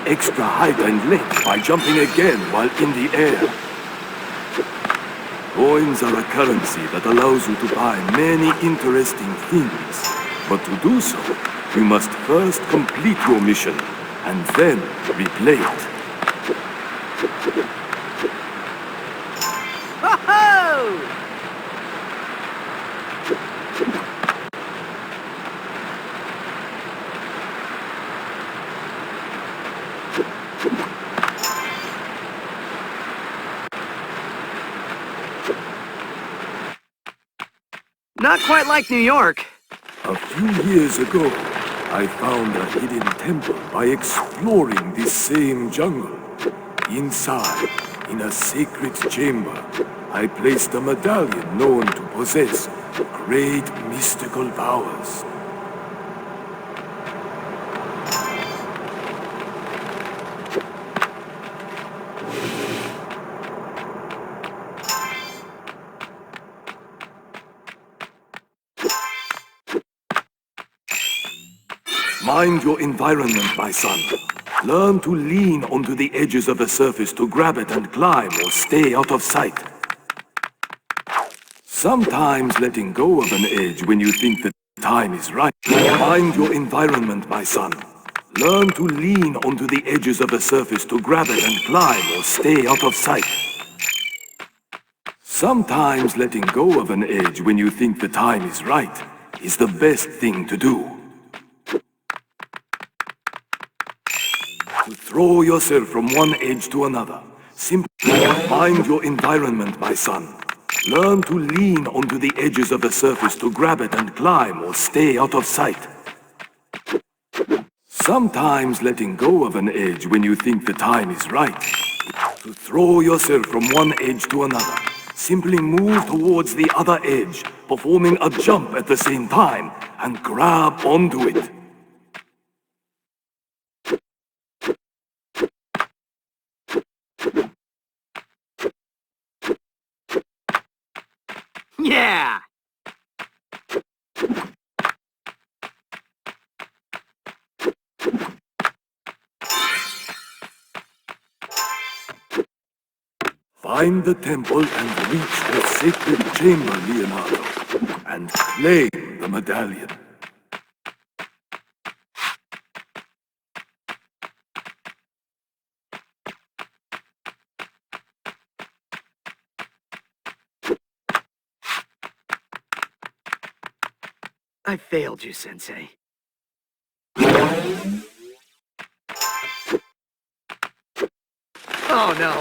extra height and length by jumping again while in the air. Coins are a currency that allows you to buy many interesting things. But to do so, you must first complete your mission, and then replay it. Ho-ho! Not quite like New York. A few years ago, I found a hidden temple by exploring this same jungle. Inside, in a sacred chamber, I placed a medallion known to possess great mystical powers. Mind your environment, my son. Learn to lean onto the edges of a surface to grab it and climb or stay out of sight. Sometimes letting go of an edge when you think the time is right. Mind your environment, my son. Learn to lean onto the edges of a surface to grab it and climb or stay out of sight. Sometimes letting go of an edge when you think the time is right is the best thing to do. To throw yourself from one edge to another. Simply mind your environment, my son. Learn to lean onto the edges of a surface to grab it and climb or stay out of sight. Sometimes letting go of an edge when you think the time is right. To throw yourself from one edge to another. Simply move towards the other edge, performing a jump at the same time, and grab onto it. Yeah! Find the temple and reach the sacred chamber, Leonardo, and claim the medallion. I failed you, Sensei. Oh no!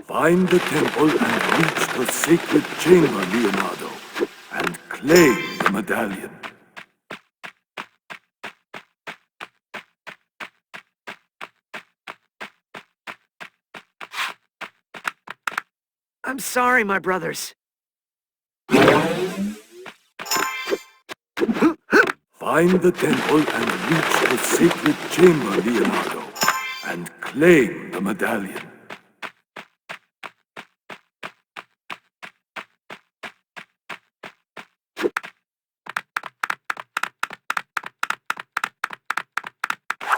Find the temple and reach the sacred chamber, Leonardo, and claim the medallion. I'm sorry, my brothers. Find the temple and reach the sacred chamber, Leonardo, and claim the medallion.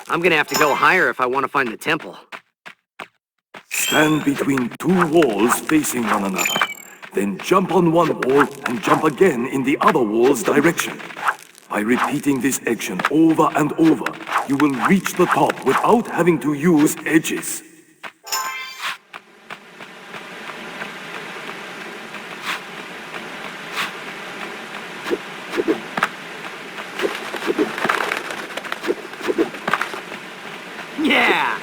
I'm gonna have to go higher if I want to find the temple. Stand between two walls facing one another. Then jump on one wall and jump again in the other wall's direction. By repeating this action over and over, you will reach the top without having to use edges. Yeah!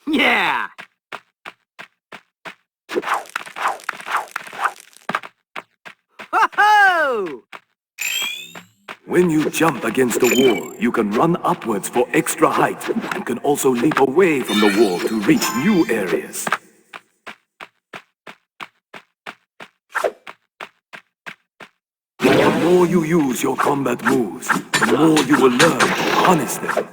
Yeah! Ho-ho! When you jump against a wall, you can run upwards for extra height and can also leap away from the wall to reach new areas. The more you use your combat moves, the more you will learn to harness them.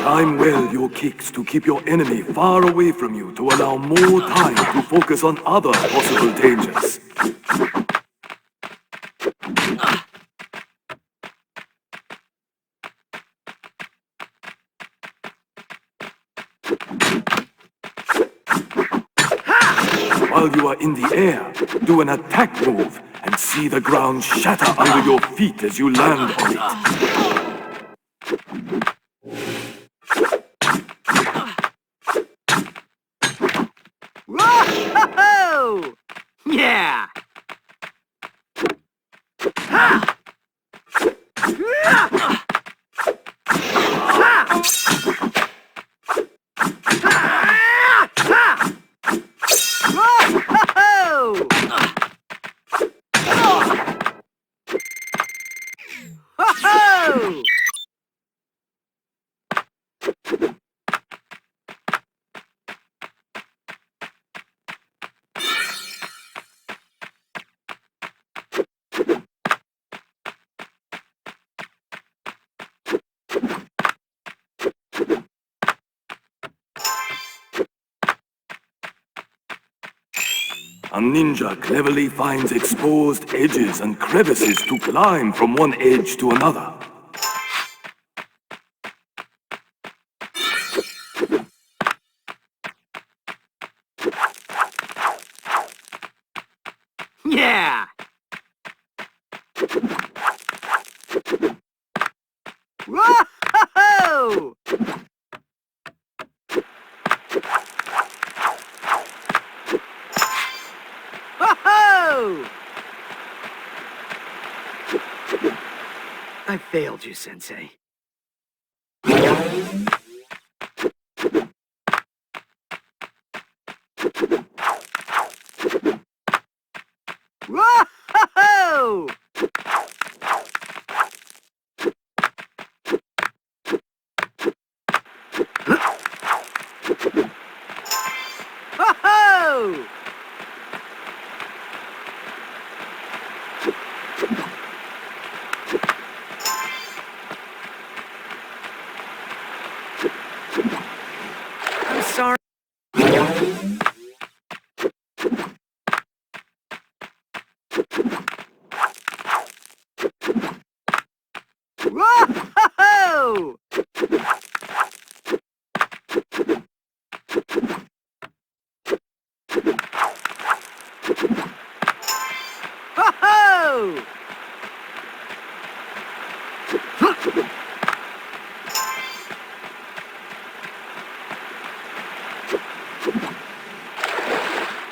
Time well your kicks to keep your enemy far away from you to allow more time to focus on other possible dangers. While you are in the air, do an attack move and see the ground shatter under your feet as you land on it. Whoa! Yeah! Ha! Ha! Whoa! Whoa! A ninja cleverly finds exposed edges and crevices to climb from one edge to another. Yeah! Whoa! Whoa! I failed you, Sensei. Whoa! Whoa! I'm sorry. Whoa! Whoa!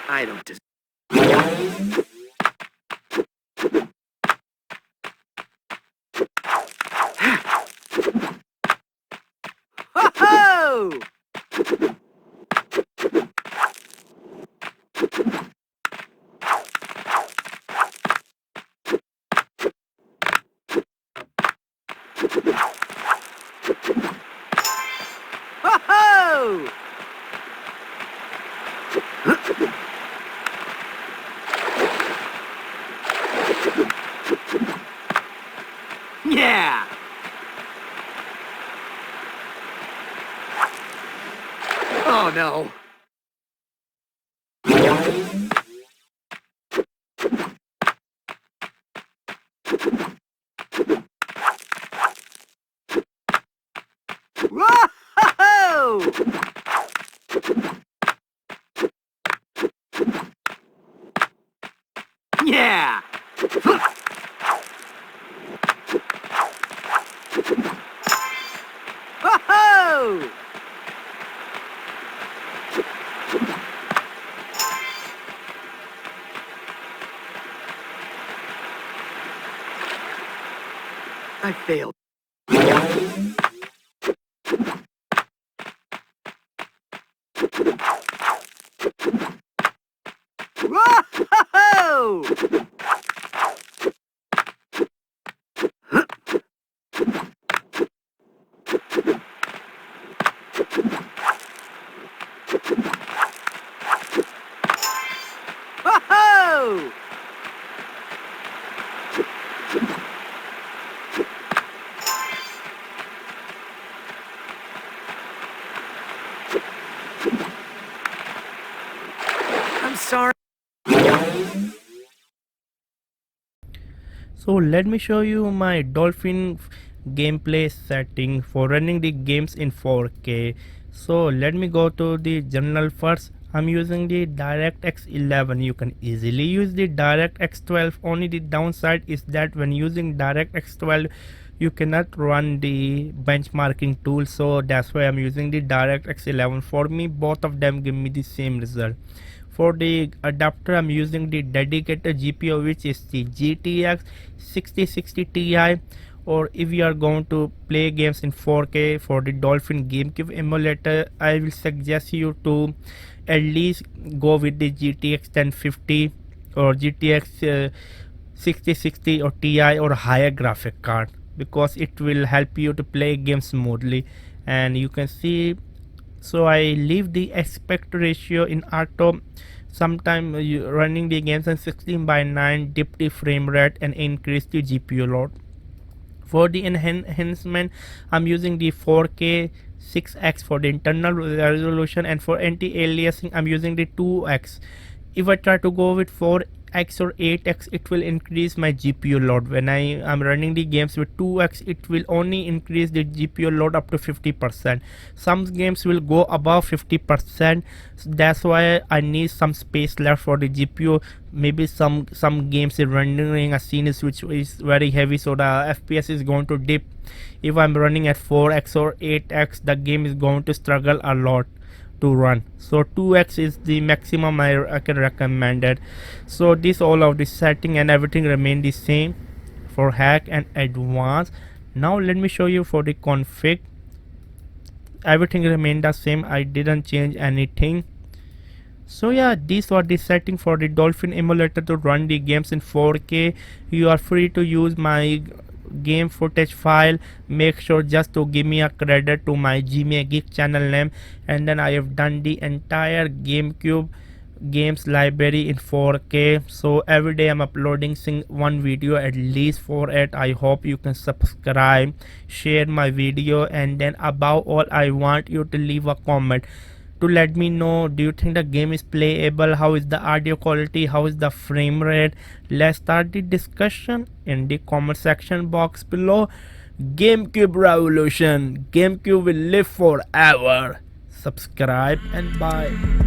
I don't deserve. Whoa! Whoa! Yeah! Oh no! Whoa! Yeah! Whoa! I failed. Whoa! Whoa! So let me show you my Dolphin gameplay setting for running the games in 4K. So let me go to the general first. I'm using the DirectX 11. You can easily use the DirectX 12. Only the downside is that when using DirectX 12 you cannot run the benchmarking tool, so that's why I'm using the DirectX 11. For me both of them give me the same result. For the adapter I'm using the dedicated GPU, which is the GTX 6060 Ti. Or if you are going to play games in 4K for the Dolphin GameCube emulator, I will suggest you to at least go with the GTX 1050 or GTX 6060 or Ti or higher graphic card, because it will help you to play games smoothly. And you can see, so I leave the aspect ratio in auto. Sometime you running the games in 16:9, dip the frame rate and increase the GPU load. For the enhancement I'm using the 4K 6x for the internal resolution, and for anti-aliasing I'm using the 2x. If I try to go with 4x or 8x, it will increase my GPU load. When I am running the games with 2x, it will only increase the GPU load up to 50%. Some games will go above 50%, so that's why I need some space left for the GPU. Maybe some games are rendering a scene which is very heavy, so the FPS is going to dip. If I'm running at 4x or 8x, the game is going to struggle a lot to run. So 2x is the maximum I can recommend it. So this all of the setting and everything remain the same for hack and advanced. Now let me show you for the config. Everything remained the same, I didn't change anything. So yeah, these were the setting for the Dolphin emulator to run the games in 4K. You are free to use my game footage file. Make sure just to give me a credit to my Gmail Geek channel name, and then I have done the entire GameCube games library in 4K. So every day I'm uploading one video at least for it. I hope you can subscribe, share my video, and then above all I want you to leave a comment to let me know, do you think the game is playable, how is the audio quality, how is the frame rate. Let's start the discussion in the comment section box below. GameCube revolution, GameCube will live forever. Subscribe and bye.